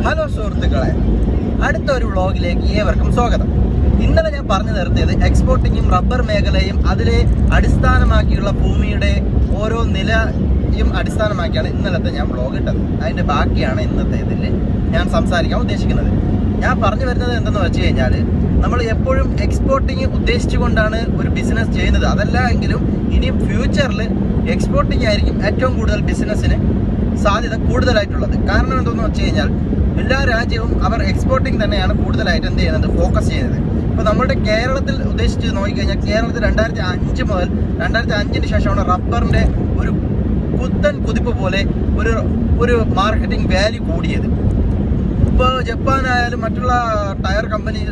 Hello സുഹൃത്തുക്കളെ, അടുത്തൊരു വ്ളോഗിലേക്ക് ഏവർക്കും സ്വാഗതം. ഇന്നലെ ഞാൻ പറഞ്ഞു നിർത്തിയത് എക്സ്പോർട്ടിങ്ങും റബ്ബർ മേഖലയും അതിലെ അടിസ്ഥാനമാക്കിയുള്ള ഭൂമിയുടെ ഓരോ നിലയും അടിസ്ഥാനമാക്കിയാണ് ഇന്നലത്തെ ഞാൻ വ്ളോഗ് ഇട്ടത്. അതിൻ്റെ ബാക്കിയാണ് ഇന്നത്തെ ഇതിൽ ഞാൻ സംസാരിക്കാൻ ഉദ്ദേശിക്കുന്നത്. ഞാൻ പറഞ്ഞു വരുന്നത് എന്തെന്ന് വെച്ച് കഴിഞ്ഞാൽ, നമ്മൾ എപ്പോഴും എക്സ്പോർട്ടിങ് ഉദ്ദേശിച്ചുകൊണ്ടാണ് ഒരു ബിസിനസ് ചെയ്യുന്നത്. അതല്ല എങ്കിലും ഇനി ഫ്യൂച്ചറിൽ എക്സ്പോർട്ടിങ് ആയിരിക്കും ഏറ്റവും കൂടുതൽ ബിസിനസ്സിന് സാധ്യത കൂടുതലായിട്ടുള്ളത്. കാരണം എന്തെന്ന് വെച്ച് കഴിഞ്ഞാൽ, എല്ലാ രാജ്യവും അവർ എക്സ്പോർട്ടിങ് തന്നെയാണ് കൂടുതലായിട്ട് എന്ത് ചെയ്യുന്നത്, ഫോക്കസ് ചെയ്യുന്നത്. ഇപ്പോൾ നമ്മുടെ കേരളത്തിൽ ഉദ്ദേശിച്ച് നോക്കിക്കഴിഞ്ഞാൽ, കേരളത്തിൽ 2005 മുതൽ 2005 ശേഷമാണ് റബ്ബറിൻ്റെ ഒരു പുത്തൻ കുതിപ്പ് പോലെ ഒരു മാർക്കറ്റിംഗ് വാല്യൂ കൂടിയത്. ഇപ്പോൾ ജപ്പാനായാലും മറ്റുള്ള ടയർ കമ്പനി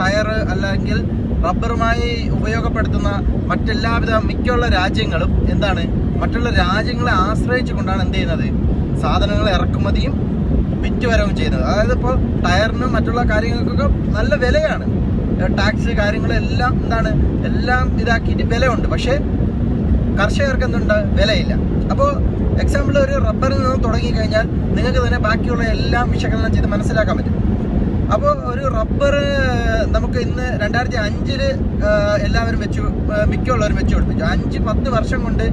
ടയർ അല്ലെങ്കിൽ റബ്ബറുമായി ഉപയോഗപ്പെടുത്തുന്ന മറ്റെല്ലാവിധ മിക്കുള്ള രാജ്യങ്ങളും എന്താണ്, മറ്റുള്ള രാജ്യങ്ങളെ ആശ്രയിച്ചു കൊണ്ടാണ് എന്ത് ചെയ്യുന്നത്, സാധനങ്ങൾ ഇറക്കുമതിയും വിറ്റുവരവും ചെയ്യുന്നത്. അതായത് ഇപ്പോൾ ടയറിനും മറ്റുള്ള കാര്യങ്ങൾക്കൊക്കെ നല്ല വിലയാണ്, ടാക്സ് കാര്യങ്ങളെല്ലാം എന്താണ് എല്ലാം ഇതാക്കിയിട്ട് വിലയുണ്ട്. പക്ഷേ കർഷകർക്ക് എന്തുണ്ട്, വിലയില്ല. അപ്പോൾ എക്സാമ്പിൾ ഒരു റബ്ബറിൽ നിന്ന് തുടങ്ങിക്കഴിഞ്ഞാൽ നിങ്ങൾക്ക് തന്നെ ബാക്കിയുള്ള എല്ലാം വിശകലനം ചെയ്ത് മനസ്സിലാക്കാൻ പറ്റും. അപ്പോൾ ഒരു റബ്ബർ നമുക്ക് ഇന്ന് 2005 എല്ലാവരും മിക്കുള്ളവരും വെച്ച് കൊടുപ്പിച്ചു. 5-10 വർഷം കൊണ്ട്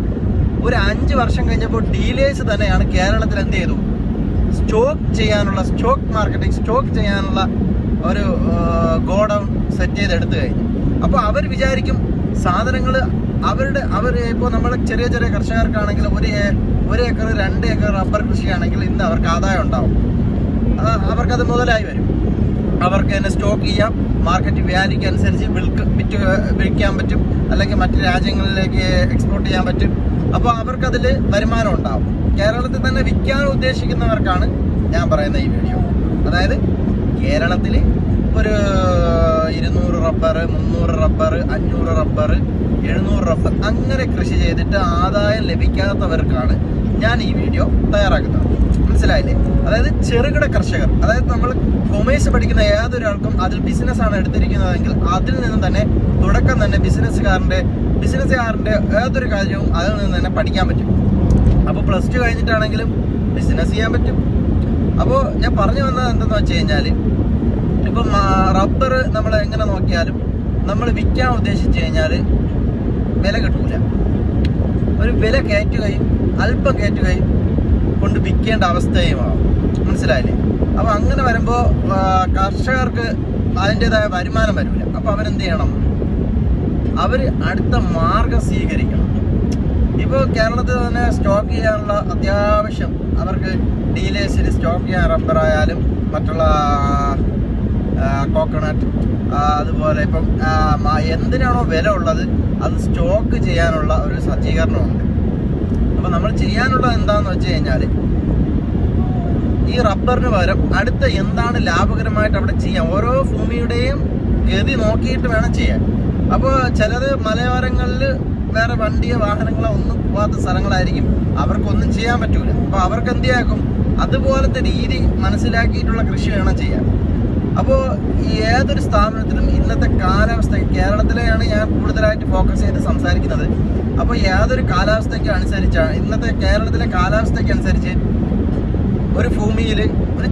ഒരു 5 വർഷം കഴിഞ്ഞപ്പോൾ ഡീലേഴ്സ് തന്നെയാണ് കേരളത്തിൽ എന്ത് ചെയ്തു, സ്റ്റോക്ക് ചെയ്യാനുള്ള ഒരു ഗോഡൗൺ സെറ്റ് ചെയ്തെടുത്തു കഴിഞ്ഞു. അപ്പോൾ അവർ വിചാരിക്കും സാധനങ്ങൾ അവർ ഇപ്പോൾ നമ്മൾ ചെറിയ കർഷകർക്കാണെങ്കിൽ 1 ഏക്കർ 2 ഏക്കർ റബ്ബർ കൃഷിയാണെങ്കിൽ ഇന്ന് അവർക്ക് ആദായം ഉണ്ടാവും, അവർക്കത് മുതലായി വരും. അവർക്ക് തന്നെ സ്റ്റോക്ക് ചെയ്യാം, മാർക്കറ്റ് വാല്യൂക്ക് അനുസരിച്ച് വിൽക്കാൻ പറ്റും, അല്ലെങ്കിൽ മറ്റ് രാജ്യങ്ങളിലേക്ക് എക്സ്പോർട്ട് ചെയ്യാൻ പറ്റും. അപ്പോൾ അവർക്കതിൽ വരുമാനം ഉണ്ടാവും. കേരളത്തിൽ തന്നെ വിൽക്കാൻ ഉദ്ദേശിക്കുന്നവർക്കാണ് ഞാൻ പറയുന്ന ഈ വീഡിയോ. അതായത് കേരളത്തിൽ ഒരു 200 റബ്ബർ, 300 റബ്ബർ, 500 റബ്ബർ, 700 റബ്ബർ അങ്ങനെ കൃഷി ചെയ്തിട്ട് ആദായം ലഭിക്കാത്തവർക്കാണ് ഞാൻ ഈ വീഡിയോ തയ്യാറാക്കുന്നത്. മനസ്സിലായില്ലേ? അതായത് ചെറുകിട കർഷകർ, അതായത് നമ്മൾ കൊമേഴ്സ് പഠിക്കുന്ന ഏതൊരാൾക്കും അതിൽ ബിസിനസ്സാണ് എടുത്തിരിക്കുന്നതെങ്കിൽ അതിൽ നിന്ന് തന്നെ തുടക്കം തന്നെ ബിസിനസ്സുകാരൻ്റെ ഏതൊരു കാര്യവും അതിൽ നിന്ന് തന്നെ പഠിക്കാൻ പറ്റും. അപ്പോൾ +2 കഴിഞ്ഞിട്ടാണെങ്കിലും ബിസിനസ് ചെയ്യാൻ പറ്റും. അപ്പോൾ ഞാൻ പറഞ്ഞു വന്നത് എന്തെന്ന് വെച്ച് കഴിഞ്ഞാൽ, ഇപ്പം റബ്ബർ നമ്മൾ എങ്ങനെ നോക്കിയാലും നമ്മൾ വിൽക്കാൻ ഉദ്ദേശിച്ച് കഴിഞ്ഞാൽ വില കിട്ടൂല. ഒരു വില കയറ്റുകയും അല്പം കയറ്റുകയും കൊണ്ട് വിൽക്കേണ്ട അവസ്ഥയുമാവും. മനസ്സിലായില്ലേ? അപ്പോൾ അങ്ങനെ വരുമ്പോൾ കർഷകർക്ക് അതിൻ്റെതായ വരുമാനം വരില്ല. അപ്പോൾ അവരെന്ത് ചെയ്യണം, അവർ അടുത്ത മാർഗം സ്വീകരിക്കണം. ഇപ്പോൾ കേരളത്തിൽ തന്നെ സ്റ്റോക്ക് ചെയ്യാനുള്ള അത്യാവശ്യം അവർക്ക് ഡീലേഴ്സിൽ സ്റ്റോക്ക് ചെയ്യാൻ റബ്ബറായാലും മറ്റുള്ള കോക്കനട്ട്, അതുപോലെ ഇപ്പം എന്തിനാണോ വില ഉള്ളത് അത് സ്റ്റോക്ക് ചെയ്യാനുള്ള ഒരു സജ്ജീകരണമുണ്ട്. അപ്പോൾ നമ്മൾ ചെയ്യാനുള്ളത് എന്താണെന്ന് വെച്ച് കഴിഞ്ഞാൽ, ഈ റബ്ബറിന് പകരം അടുത്ത എന്താണ് ലാഭകരമായിട്ട് അവിടെ ചെയ്യാം. ഓരോ ഭൂമിയുടെയും ഗതി നോക്കിയിട്ട് വേണം ചെയ്യാൻ. അപ്പോൾ ചിലത് മലയോരങ്ങളിൽ വേറെ വണ്ടിയോ വാഹനങ്ങളോ ഒന്നും പോകാത്ത സ്ഥലങ്ങളായിരിക്കും, അവർക്കൊന്നും ചെയ്യാൻ പറ്റൂല. അപ്പോൾ അവർക്ക് എന്തിയാക്കും, അതുപോലത്തെ രീതി മനസ്സിലാക്കിയിട്ടുള്ള കൃഷി വേണം ചെയ്യാൻ. അപ്പോൾ ഏതൊരു സ്ഥാപനത്തിലും ഇന്നത്തെ കാലാവസ്ഥ, കേരളത്തിലെയാണ് ഞാൻ കൂടുതലായിട്ട് ഫോക്കസ് ചെയ്ത് സംസാരിക്കുന്നത്. അപ്പോൾ ഏതൊരു കാലാവസ്ഥയ്ക്ക് അനുസരിച്ചാണ്, ഇന്നത്തെ കേരളത്തിലെ കാലാവസ്ഥയ്ക്ക് അനുസരിച്ച് ഒരു ഭൂമിയിൽ ഒരു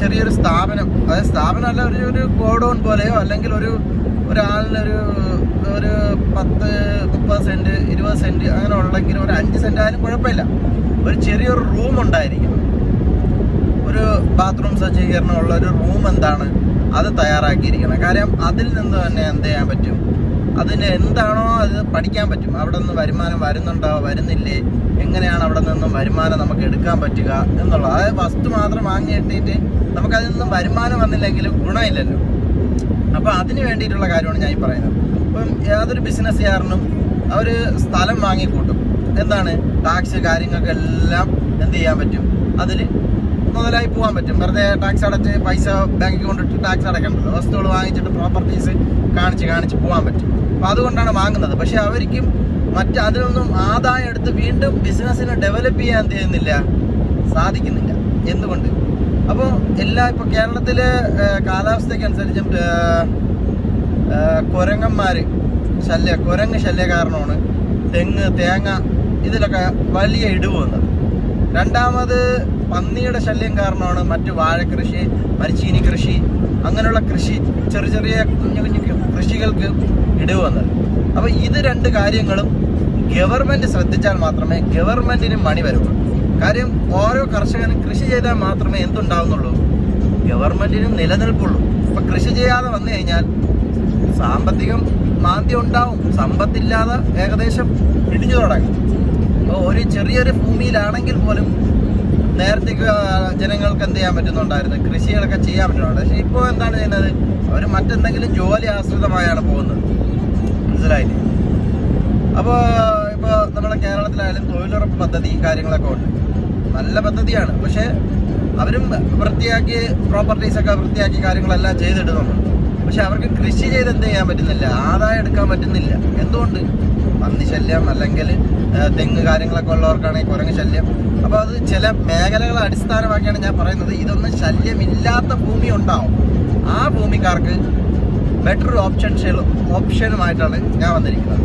ചെറിയൊരു സ്ഥാപനം, അതായത് സ്ഥാപനമല്ല, ഒരു ഗോഡൗൺ പോലെയോ അല്ലെങ്കിൽ ഒരാളിനൊരു 10-30 സെൻറ്റ് 20 സെൻറ്റ് അങ്ങനെ ഉള്ളെങ്കിൽ ഒരു 5 സെൻറ്റ് ആയാലും കുഴപ്പമില്ല. ഒരു ചെറിയൊരു റൂം ഉണ്ടായിരിക്കണം, ഒരു ബാത്റൂം സജ്ജീകരണമുള്ള ഒരു റൂം എന്താണ് അത് തയ്യാറാക്കിയിരിക്കണം. കാര്യം അതിൽ നിന്ന് തന്നെ എന്ത് ചെയ്യാൻ പറ്റും, അതിന് എന്താണോ അത് പഠിക്കാൻ പറ്റും. അവിടെ നിന്ന് വരുമാനം വരുന്നുണ്ടോ വരുന്നില്ലേ, എങ്ങനെയാണ് അവിടെ നിന്നും വരുമാനം നമുക്ക് എടുക്കാൻ പറ്റുക എന്നുള്ളത്. അതായത് വസ്തു മാത്രം വാങ്ങി ഇട്ടിട്ട് നമുക്കതിൽ നിന്നും വരുമാനം വന്നില്ലെങ്കിലും ഗുണമില്ലല്ലോ. അപ്പോൾ അതിന് വേണ്ടിയിട്ടുള്ള കാര്യമാണ് ഞാൻ ഈ പറയുന്നത്. ഇപ്പം യാതൊരു ബിസിനസ്സുകാരനും അവർ സ്ഥലം വാങ്ങിക്കൂട്ടും. എന്താണ്, ടാക്സ് കാര്യങ്ങൾക്കെല്ലാം എന്ത് ചെയ്യാൻ പറ്റും, അതിൽ മുതലായി പോകാൻ പറ്റും. വെറുതെ ടാക്സ് അടച്ച് പൈസ ബാങ്കിൽ കൊണ്ടിട്ട് ടാക്സ് അടയ്ക്കേണ്ടത്, വസ്തുക്കൾ വാങ്ങിച്ചിട്ട് പ്രോപ്പർട്ടീസ് കാണിച്ച് പോകാൻ പറ്റും. അപ്പോൾ അതുകൊണ്ടാണ് വാങ്ങുന്നത്. പക്ഷേ അവർക്കും അതിനൊന്നും ആദായം എടുത്ത് വീണ്ടും ബിസിനസ്സിനെ ഡെവലപ്പ് ചെയ്യാൻ ചെയ്യുന്നില്ല, സാധിക്കുന്നില്ല. എന്തുകൊണ്ട്? അപ്പോൾ ഇപ്പോൾ കേരളത്തിലെ കാലാവസ്ഥയ്ക്കനുസരിച്ചും കുരങ്ങ് ശല്യ കാരണമാണ് തെങ്ങ്, തേങ്ങ ഇതിലൊക്കെ വലിയ ഇടിവ് വന്നത്. രണ്ടാമത് പന്നിയുടെ ശല്യം കാരണമാണ് മറ്റ് വാഴക്കൃഷി, മരിച്ചീനി കൃഷി, അങ്ങനെയുള്ള കൃഷി, ചെറിയ ചെറിയ കുഞ്ഞു കുഞ്ഞു കൃഷികൾക്ക് ഇടിവ് വന്നത്. അപ്പോൾ ഇത് രണ്ട് കാര്യങ്ങളും ഗവൺമെൻറ് ശ്രദ്ധിച്ചാൽ മാത്രമേ ഗവൺമെൻറ്റിന് മണി വരുള്ളൂ. കാര്യം ഓരോ കർഷകനും കൃഷി ചെയ്താൽ മാത്രമേ എന്തുണ്ടാവുന്നുള്ളൂ, ഗവൺമെൻറ്റിനും നിലനിൽപ്പുള്ളൂ. അപ്പം കൃഷി ചെയ്യാതെ വന്നു കഴിഞ്ഞാൽ സാമ്പത്തികം മാന്ദ്യം ഉണ്ടാവും, സമ്പത്തില്ലാതെ ഏകദേശം ഇടിഞ്ഞു തുടങ്ങും. അപ്പോൾ ഒരു ചെറിയൊരു ഭൂമിയിലാണെങ്കിൽ പോലും നേരത്തെ ജനങ്ങൾക്ക് എന്ത് ചെയ്യാൻ പറ്റുന്നുണ്ടായിരുന്നു, കൃഷികളൊക്കെ ചെയ്യാൻ പറ്റുന്നുണ്ട്. പക്ഷേ ഇപ്പോൾ എന്താണ് ചെയ്യുന്നത്, അവർ മറ്റെന്തെങ്കിലും ജോലി ആശ്രിതമായാണ് പോകുന്നത്. മനസ്സിലായില്ലേ? അപ്പോൾ ഇപ്പോൾ നമ്മുടെ കേരളത്തിലായാലും തൊഴിലുറപ്പ് പദ്ധതി കാര്യങ്ങളൊക്കെ ഉണ്ട്, നല്ല പദ്ധതിയാണ്. പക്ഷേ അവരും വൃത്തിയാക്കി പ്രോപ്പർട്ടീസൊക്കെ വൃത്തിയാക്കി കാര്യങ്ങളെല്ലാം ചെയ്തിടുന്നുണ്ട്. പക്ഷെ അവർക്ക് കൃഷി ചെയ്ത് എന്ത് ചെയ്യാൻ പറ്റുന്നില്ല, ആദായം എടുക്കാൻ പറ്റുന്നില്ല. എന്തുകൊണ്ട്? പന്നി ശല്യം, അല്ലെങ്കിൽ തെങ്ങ് കാര്യങ്ങളൊക്കെ ഉള്ളവർക്കാണെങ്കിൽ കുരങ്ങ് ശല്യം. അപ്പോൾ അത് ചില മേഖലകളെ അടിസ്ഥാനമാക്കിയാണ് ഞാൻ പറയുന്നത്. ഇതൊന്നും ശല്യമില്ലാത്ത ഭൂമി ഉണ്ടാവും, ആ ഭൂമിക്കാർക്ക് ബെറ്റർ ഓപ്ഷനുമായിട്ടാണ് ഞാൻ വന്നിരിക്കുന്നത്.